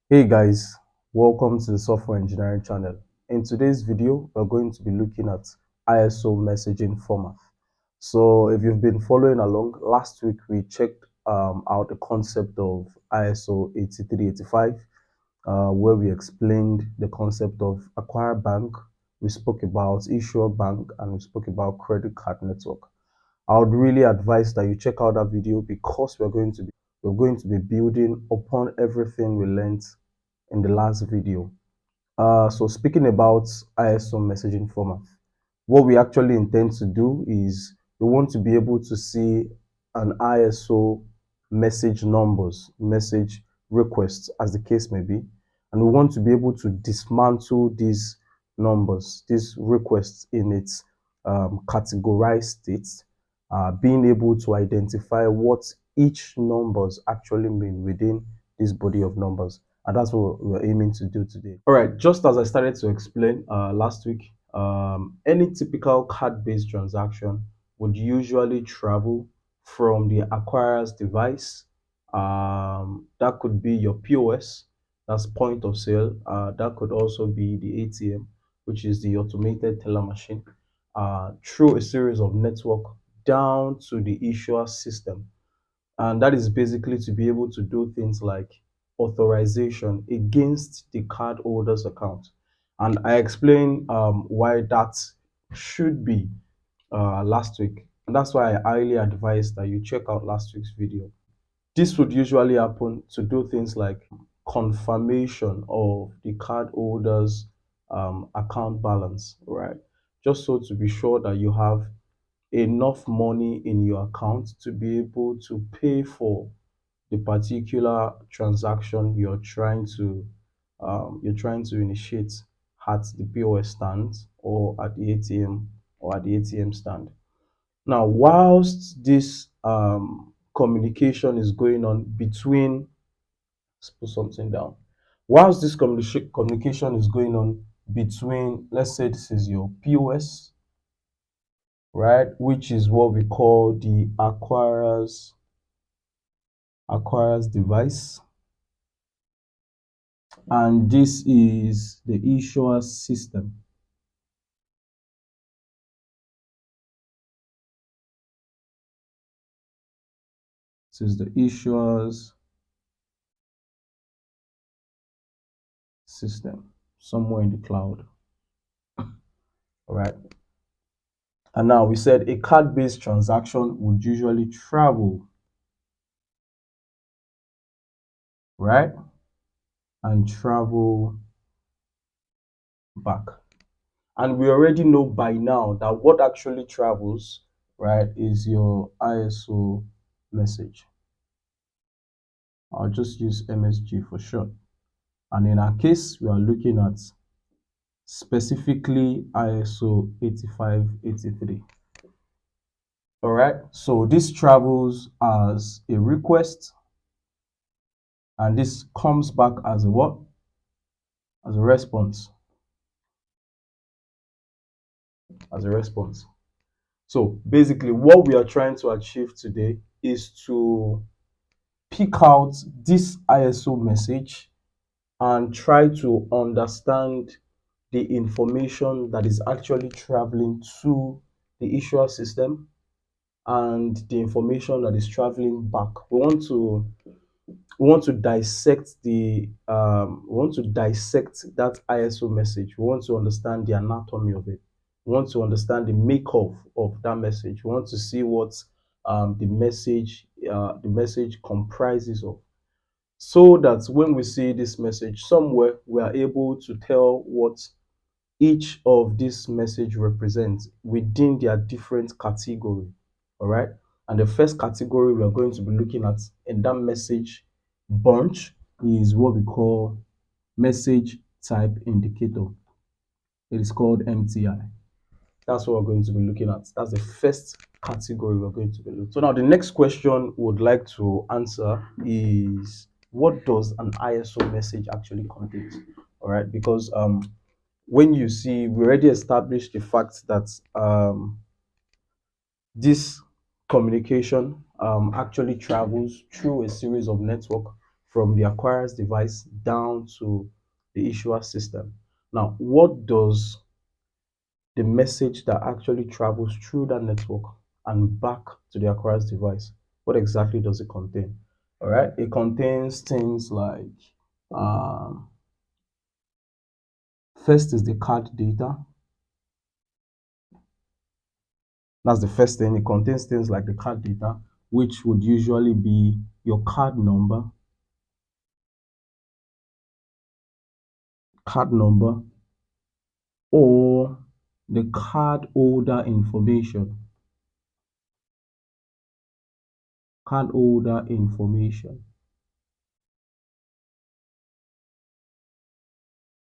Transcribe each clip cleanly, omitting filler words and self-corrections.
Hey guys, welcome to the Software Engineering channel. In today's video, we're going to be looking at ISO messaging format. So if you've been following along, last week we checked out the concept of ISO 8385, where we explained the concept of acquire bank, we spoke about issuer bank, and we spoke about credit card network. I would really advise that you check out that video because we're going to be building upon everything we learned in the last video. So speaking about ISO messaging format, what we actually intend to do is we want to be able to see an ISO message numbers, message requests, as the case may be, and we want to be able to dismantle these numbers, these requests in its categorized states, being able to identify what each numbers actually mean within this body of numbers. And that's what we're aiming to do today. All right, just as I started to explain last week, any typical card-based transaction would usually travel from the acquirer's device. That could be your POS, that's point of sale. That could also be the ATM, which is the automated teller machine, through a series of network down to the issuer system, and that is basically to be able to do things like authorization against the cardholder's account. And I explained why that should be last week, and that's why I highly advise that you check out last week's video. This would usually happen to do things like confirmation of the cardholder's account balance, right? Just so to be sure that you have enough money in your account to be able to pay for the particular transaction you're trying to initiate at the POS stand or at the ATM or at the ATM stand. Now, whilst this communication is going on between, let's put something down. Whilst this communication is going on between, let's say this is your POS, right, which is what we call the acquirer's device, and this is the issuer's system. This is the issuer's system somewhere in the cloud. All right. And now we said a card-based transaction would usually travel, right, and travel back. And we already know by now that what actually travels, right, is your ISO message. I'll just use MSG for short. And in our case, we are looking at specifically ISO 8583. All right, so this travels as a request, and this comes back as a what? As a response. As a response. So basically, what we are trying to achieve today is to pick out this ISO message and try to understand the information that is actually traveling to the issuer system and the information that is traveling back. We want to dissect that ISO message. We want to understand the anatomy of it. We want to understand the makeup of that message. We want to see what the message comprises of, so that when we see this message somewhere, we are able to tell what each of this message represents within their different category. All right, and the first category we are going to be looking at in that message bunch is what we call message type indicator. It is called MTI. That's what we're going to be looking at. That's the first category we're going to be looking at. So now the next question we would like to answer is, what does an ISO message actually contain? All right, because when you see, we already established the fact that this communication actually travels through a series of network from the acquirer's device down to the issuer system. Now, what does the message that actually travels through that network and back to the acquirer's device, what exactly does it contain? All right, it contains things like um, first is the card data. That's the first thing. It contains things like the card data, which would usually be your card number, or the card holder information. Card holder information.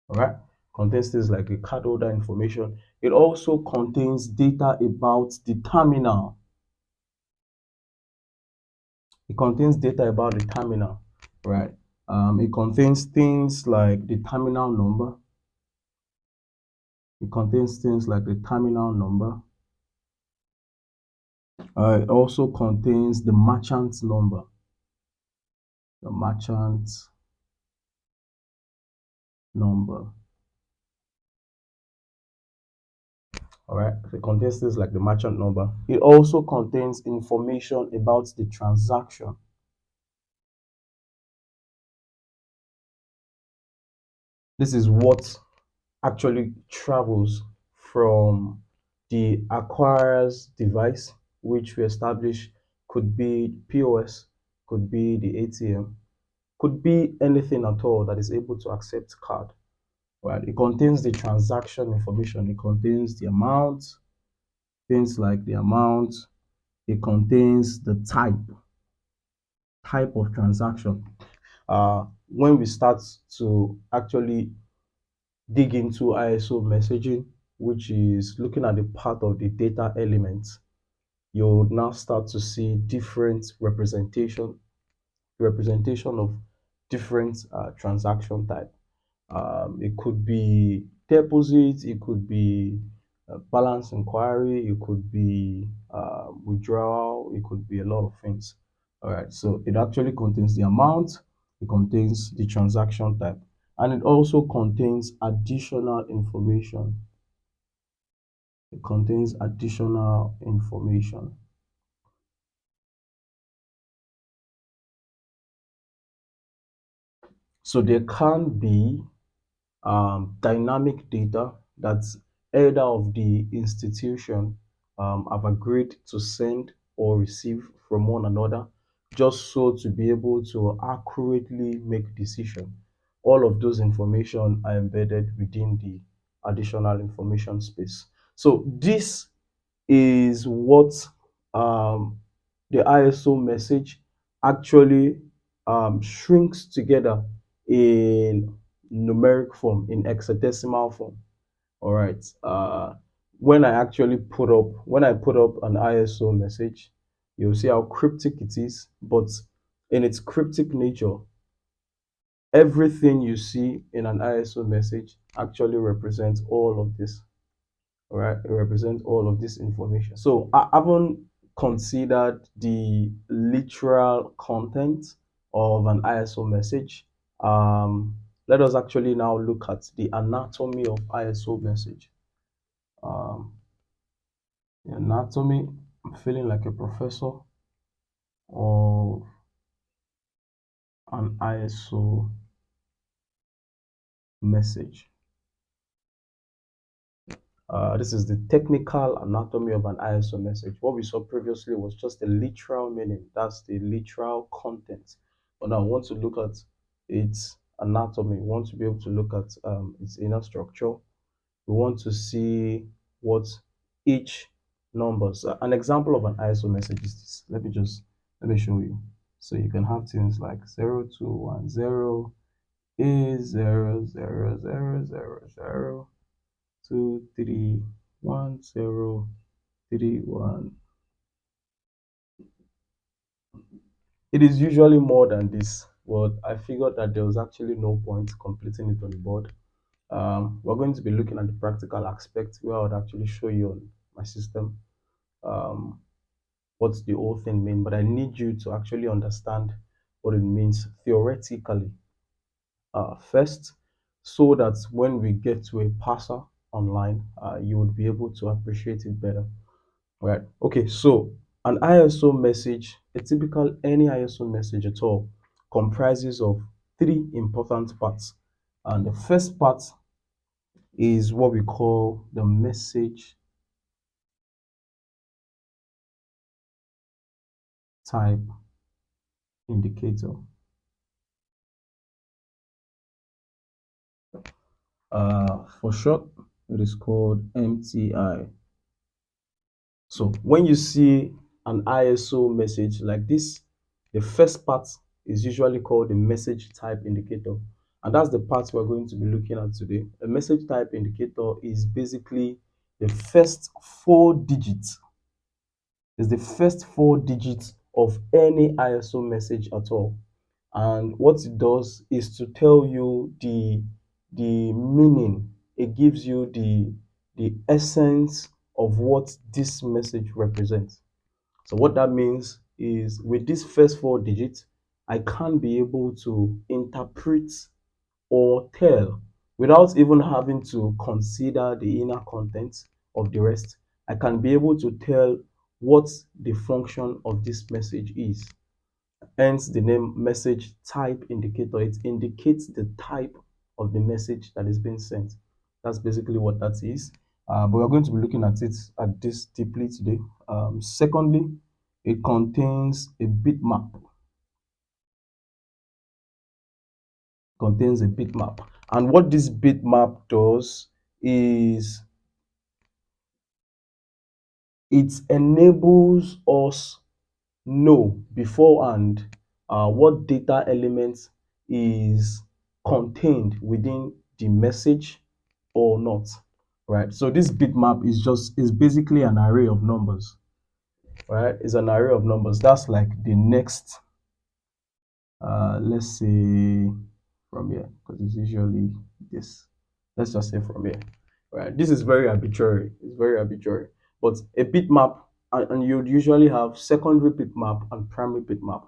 All right. Contains things like the card holder information. It also contains data about the terminal. It contains data about the terminal, right? It contains things like the terminal number. It contains things like the terminal number. It also contains the merchant number. The merchant number. All right. So it contains things like the merchant number. It also contains information about the transaction. This is what actually travels from the acquirer's device, which we establish could be POS, could be the ATM, could be anything at all that is able to accept card. Right? It contains the transaction information. It contains the amount, things like the amount. It contains the type of transaction. When we start to actually dig into ISO messaging, which is looking at the part of the data elements, you'll now start to see different representation of different transaction type. It could be deposit, it could be balance inquiry, it could be withdrawal, it could be a lot of things. All right, so it actually contains the amount, it contains the transaction type, and it also contains additional information. It contains additional information. So there can be dynamic data that either of the institution have agreed to send or receive from one another, just so to be able to accurately make decision. All of those information are embedded within the additional information space. So this is what um, the ISO message actually shrinks together in numeric form, in hexadecimal form. All right. When I put up an ISO message, you'll see how cryptic it is, but in its cryptic nature, everything you see in an ISO message actually represents all of this. All right, it represents all of this information. So I haven't considered the literal content of an ISO message. Let us actually now look at the anatomy of ISO message. um, the anatomy. I'm feeling like a professor of an ISO message. This is the technical anatomy of an ISO message. What we saw previously was just the literal meaning, that's the literal content. But now I want to look at its anatomy. We want to be able to look at its inner structure. We want to see what each numbers. An example of an ISO message is this. Let me show you. So you can have things like 0210 is 00000 231031. It is usually more than this, but I figured that there was actually no point completing it on the board. We're going to be looking at the practical aspect where I would actually show you on my system um, what's the whole thing mean, but I need you to actually understand what it means theoretically first, so that when we get to a parser online, you would be able to appreciate it better. Right. Okay. So an ISO message, a typical any ISO message at all, comprises of three important parts. And the first part is what we call the message type indicator. For short, it is called MTI. So when you see an ISO message like this, the first part is usually called the message type indicator. And that's the part we're going to be looking at today. A message type indicator is basically the first four digits, is the first four digits of any ISO message at all. And what it does is to tell you the meaning. It gives you the essence of what this message represents. So what that means is with these first four digits, I can't be able to interpret or tell without even having to consider the inner contents of the rest. I can be able to tell what the function of this message is. Hence the name message type indicator. It indicates the type of the message that is being sent. That's basically what that is. But we're going to be looking at this deeply today. Secondly, it contains a bitmap. Contains a bitmap, and what this bitmap does is it enables us know beforehand what data element is contained within the message or not, right? So this bitmap is basically an array of numbers, right? It's an array of numbers. That's like the next, let's say from here, because it's usually this. Let's just say from here, right? This is very arbitrary. It's very arbitrary. But a bitmap, and you'd usually have secondary bitmap and primary bitmap.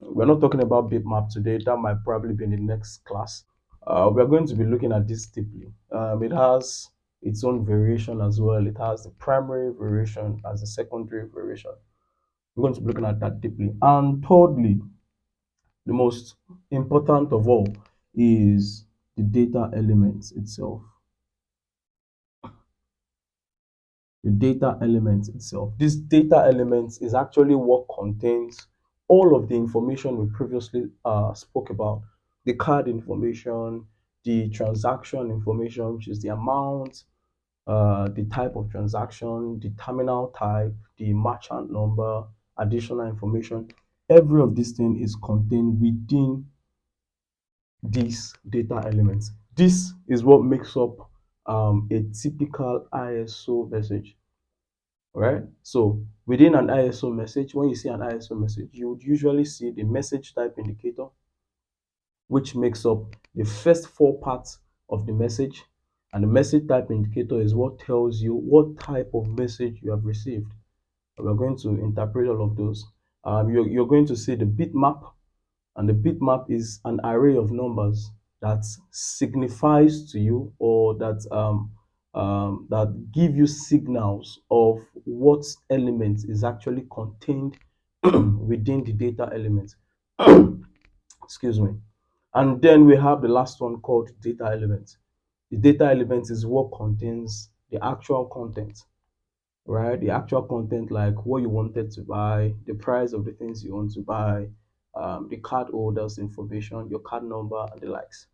We're not talking about bitmap today. That might probably be in the next class. We're going to be looking at this deeply. It has its own variation as well. It has the primary variation as the secondary variation. We're going to be looking at that deeply. And thirdly, the most important of all is the data element itself. The data element itself. This data element is actually what contains all of the information we previously spoke about. The card information, the transaction information, which is the amount, the type of transaction, the terminal type, the merchant number, additional information. Every of these things is contained within these data elements. This is what makes up a typical ISO message, right? So within an ISO message, when you see an ISO message, you would usually see the message type indicator, which makes up the first four parts of the message. And the message type indicator is what tells you what type of message you have received. We're going to interpret all of those. You're going to see the bitmap, and the bitmap is an array of numbers that signifies to you, or that give you signals of what element is actually contained within the data element. Excuse me. And then we have the last one called data element. The data element is what contains the actual content, right? The actual content, like what you wanted to buy, the price of the things you want to buy, the card holders information, your card number, and the likes.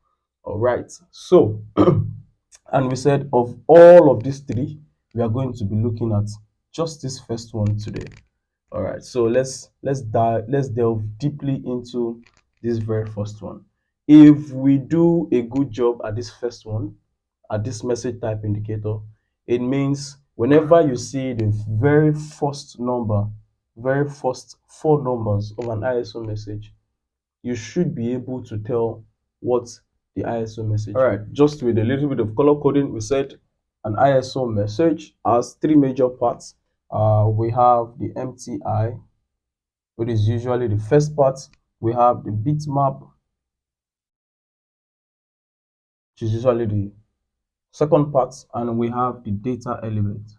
All right. So, and we said of all of these three, we are going to be looking at just this first one today. All right. So let's delve deeply into this very first one. If we do a good job at this first one, at this message type indicator, it means whenever you see the very first number, very first four numbers of an ISO message, you should be able to tell what the ISO message. All right, just with a little bit of color coding, we said an ISO message has three major parts. We have the MTI, which is usually the first part, we have the bitmap, which is usually the second part, and we have the data element,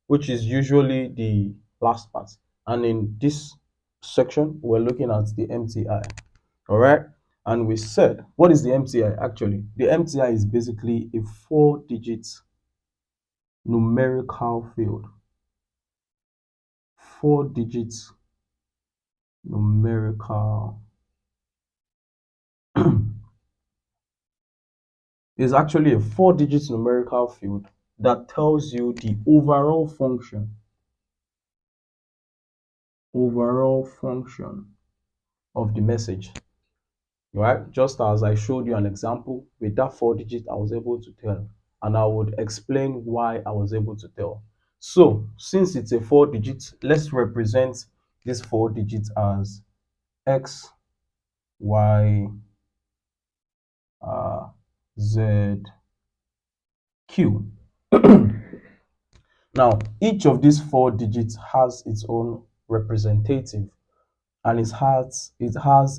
which is usually the last part. And in this section, we're looking at the MTI. All right. And we said, what is the MTI actually? The MTI is basically a 4-digit numerical field. 4-digit numerical is actually a 4-digit numerical field that tells you the overall function of the message. Right? Just as I showed you an example with that 4 digit, I was able to tell, and I would explain why I was able to tell. So, since it's a 4 digit, let's represent this 4 digits as X, Y, Z, Q. Now, each of these 4 digits has its own representative, and it has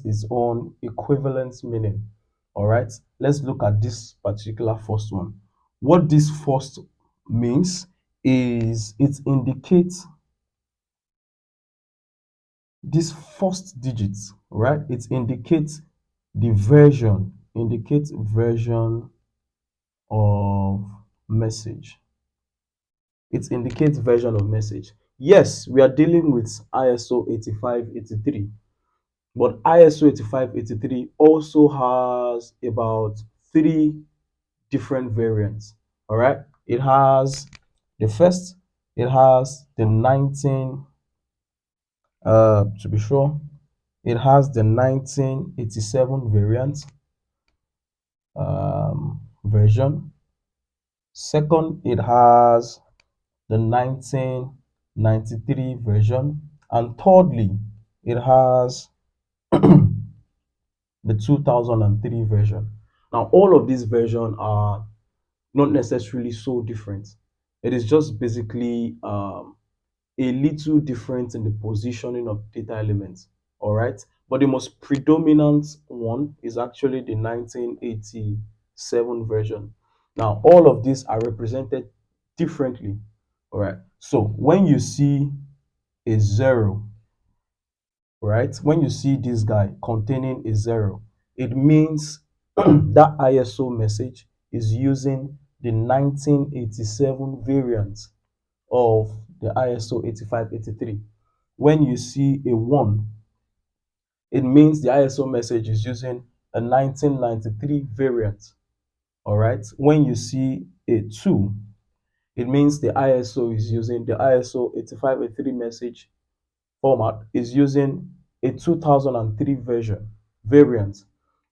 its own equivalent meaning. All right, let's look at this particular first one. What this first means is it indicates this first digit, right? It indicates version of message. It indicates version of message. Yes, we are dealing with ISO 8583. But ISO 8583 also has about 3 different variants. All right. It has the first, it has the 19, to be sure, it has the 1987 variant version. Second, it has the 1993 version. And thirdly, it has the 2003 version. Now, all of these versions are not necessarily so different. It is just basically a little different in the positioning of data elements. All right. But the most predominant one is actually the 1987 version. Now, all of these are represented differently. All right. So when you see a zero, right? When you see this guy containing a zero, it means that ISO message is using the 1987 variant of the ISO 8583. When you see a 1, it means the ISO message is using a 1993 variant. All right. When you see a 2, it means the ISO is using the ISO 8583 message format is using a 2003 version variant.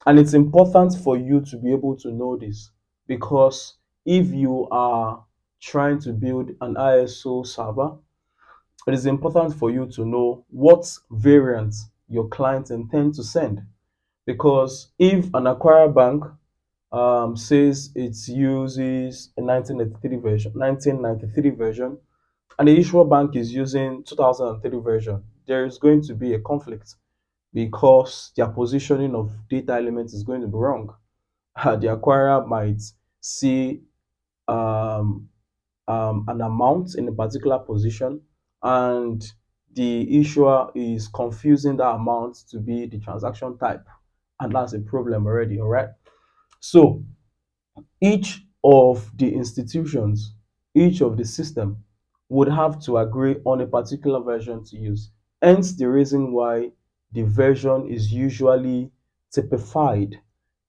And it's important for you to be able to know this, because if you are trying to build an ISO server, it is important for you to know what variant your client intends to send. Because if an acquirer bank says it uses a 1993 version, and the issuer bank is using 2003 version, there is going to be a conflict, because their positioning of data elements is going to be wrong. The acquirer might see um, an amount in a particular position, and the issuer is confusing that amount to be the transaction type, and that's a problem already. All right. So each of the institutions, each of the system would have to agree on a particular version to use. Hence the reason why the version is usually typified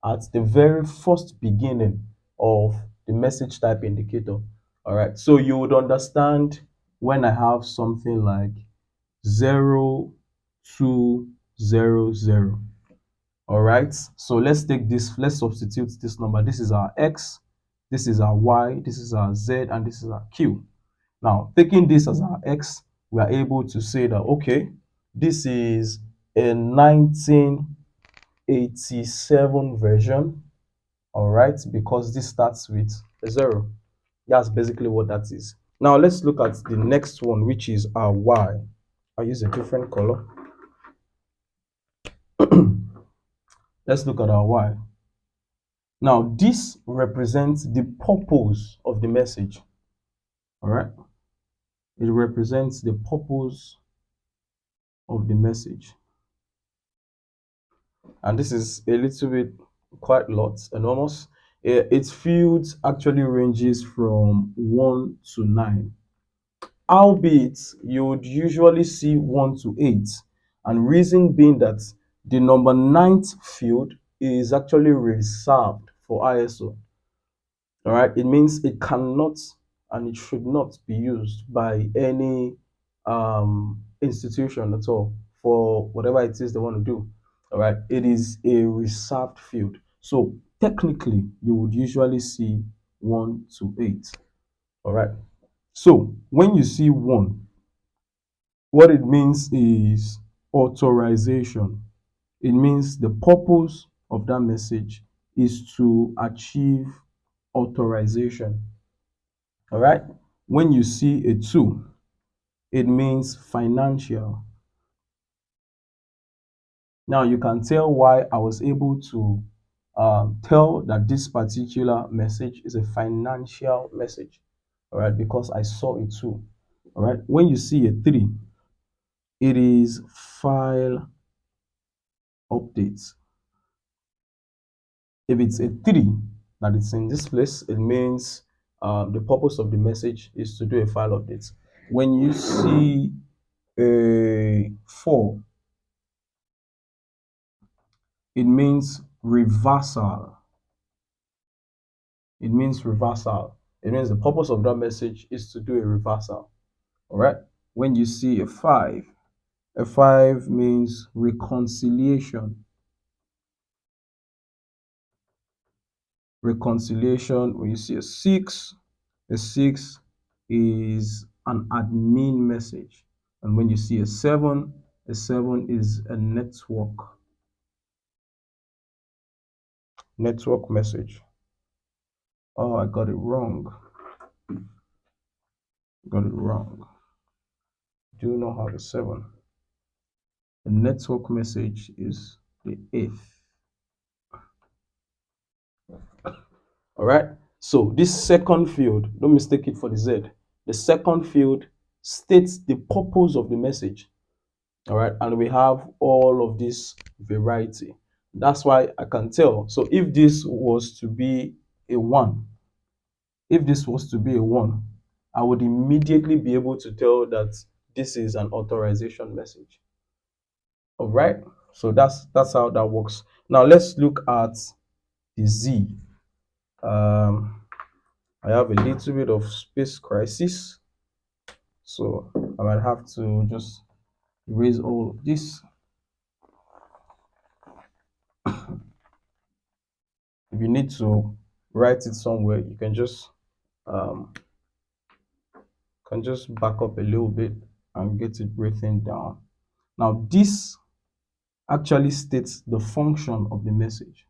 at the very first beginning of the message type indicator. All right. So you would understand when I have something like 0200. All right. So let's take this, let's substitute this number. This is our X, this is our Y, this is our Z, and this is our Q. Now, taking this as our X, we are able to say that, okay, this is a 1987 version. All right, because this starts with a 0. That's basically what that is. Now let's look at the next one, which is our Y. I use a different color. Let's look at our Y. Now this represents the purpose of the message. All right. It represents the purpose of the message. And this is a little bit quite lot, enormous. Its fields actually ranges from 1 to 9. Albeit you would usually see 1 to 8, and reason being that the number ninth field is actually reserved for ISO. All right, it means it cannot and it should not be used by any institution at all for whatever it is they want to do. All right, it is a reserved field. So technically, you would usually see 1 to 8. All right. So when you see 1, what it means is authorization. It means the purpose of that message is to achieve authorization. All right. When you see a 2, it means financial. Now you can tell why I was able to tell that this particular message is a financial message. All right, because I saw a 2. All right. When you see a 3, it is file updates. If it's a 3 that it's in this place, it means the purpose of the message is to do a file update. When you see a 4, it means reversal. It means reversal. It means the purpose of that message is to do a reversal. All right. When you see a 5 means reconciliation. Reconciliation. When you see a 6 is an admin message. And when you see a 7 is a network message. Oh, I got it wrong. Got it wrong. Do not have a 7. The network message is the 8th. All right. So this second field, don't mistake it for the Z. The second field states the purpose of the message. All right. And we have all of this variety. That's why I can tell. So if this was to be a 1, if this was to be a 1, I would immediately be able to tell that this is an authorization message. All right. So that's how that works. Now let's look at the Z. I have a little bit of space crisis, so I might have to just erase all of this. If you need to write it somewhere, you um, can just back up a little bit and get it written down. Now, this actually states the function of the message.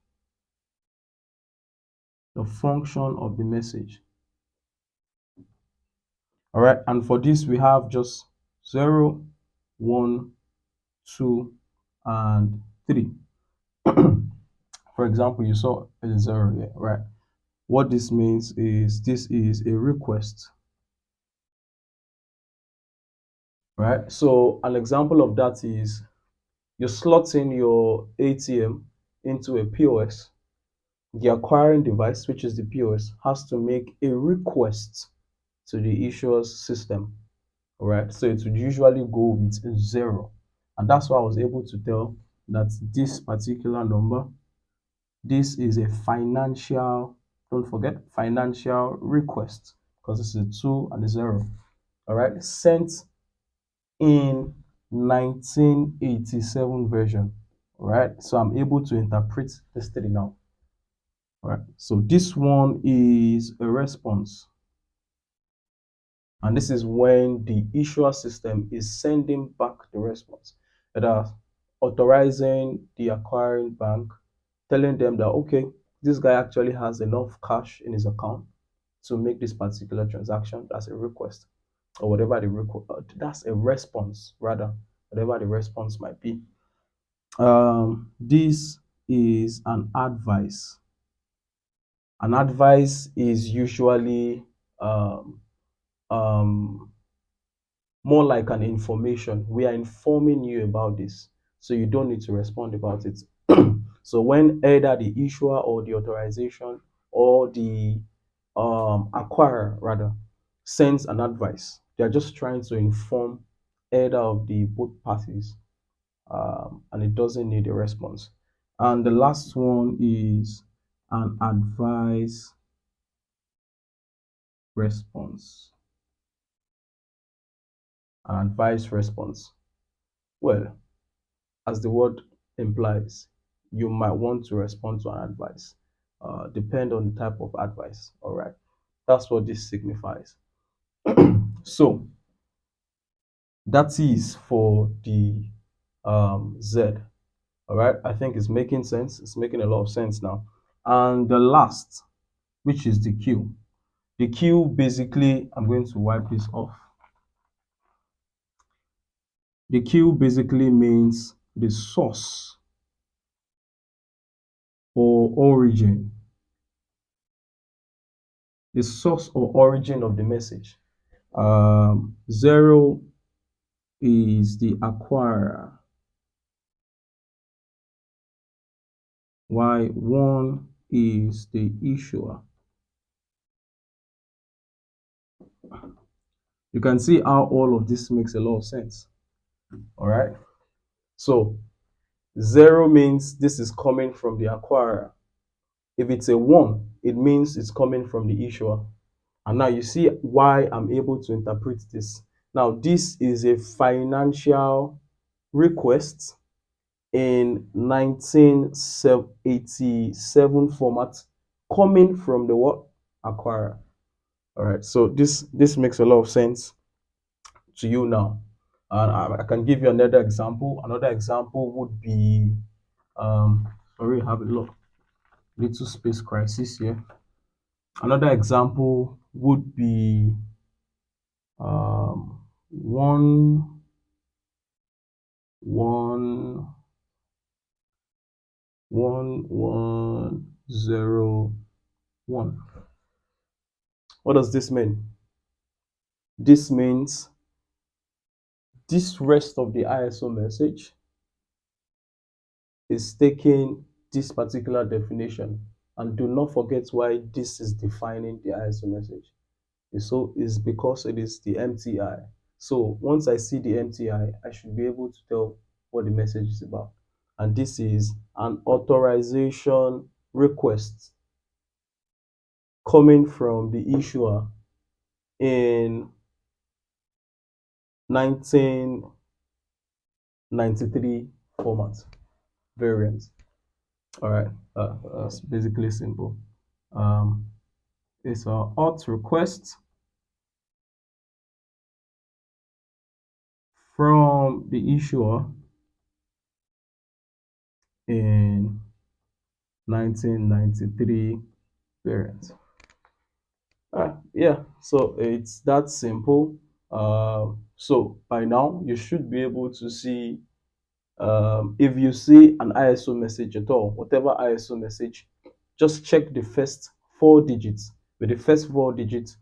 The function of the message. All right, and for this we have just 0, 1, 2, and 3. For example, you saw a 0 here, right? What this means is this is a request, right? So an example of that is you slot in your ATM into a POS. The acquiring device, which is the POS, has to make a request to the issuer's system, all right? So it would usually go with a 0. And that's why I was able to tell that this particular number, this is a financial, don't forget, financial request, because this is a 2 and a 0. All right, sent in 1987 version. All right, so I'm able to interpret this 3 now. All right, so this one is a response, and this is when the issuer system is sending back the response, that are authorizing the acquiring bank, telling them that okay, this guy actually has enough cash in his account, to make this particular transaction. That's a request, or whatever the that's a response rather, whatever the response might be. This is an advice. An advice is usually um, um, more like an information. We are informing you about this, so you don't need to respond about it. So when either the issuer or the authorization or the acquirer rather sends an advice, they are just trying to inform either of the both parties, and it doesn't need a response. And the last one is an advice response. An advice response. Well, as the word implies, you might want to respond to an advice. Depend on the type of advice. All right, that's what this signifies. So that is for the Z. All right, I think it's making sense. It's making a lot of sense now. And the last, which is the Q. The Q basically, I'm going to wipe this off. The Q basically means the source or origin, the source or origin of the message. Zero is the acquirer, while one is the issuer. You can see how all of this makes a lot of sense. All right. So zero means this is coming from the acquirer. If it's a one, it means it's coming from the issuer. And now you see why I'm able to interpret this. Now, this is a financial request in 1987 format coming from the what? Acquirer. All right, so this makes a lot of sense to you now. And I can give you another example. Another example would be sorry, have a little space crisis here. Another example would be one one 1101. What does this mean? This means this rest of the ISO message is taking this particular definition, and do not forget why this is defining the ISO message. So is because it is the MTI. So once I see the MTI, I should be able to tell what the message is about. And this is an authorization request coming from the issuer in 1993 format variant. All right, that's basically simple. Um, it's an auth request from the issuer in 1993 variant. Yeah, so it's that simple. So by now you should be able to see, if you see an ISO message at all, whatever ISO message, just check the first four digits. With the first four digits,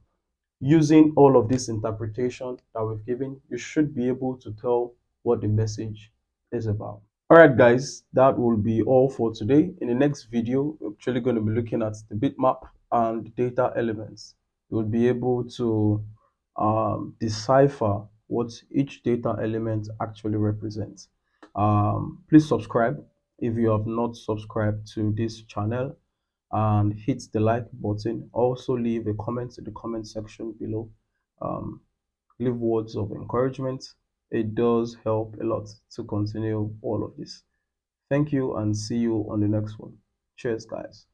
using all of this interpretation that we've given, you should be able to tell what the message is about. All right, guys, that will be all for today. In the next video, we're actually going to be looking at the bitmap and data elements. You'll be able to decipher what each data element actually represents. Please subscribe if you have not subscribed to this channel, and hit the like button. Also, leave a comment in the comment section below. Um, Leave words of encouragement. It does help a lot to continue all of this. Thank you, and see you on the next one. Cheers, guys.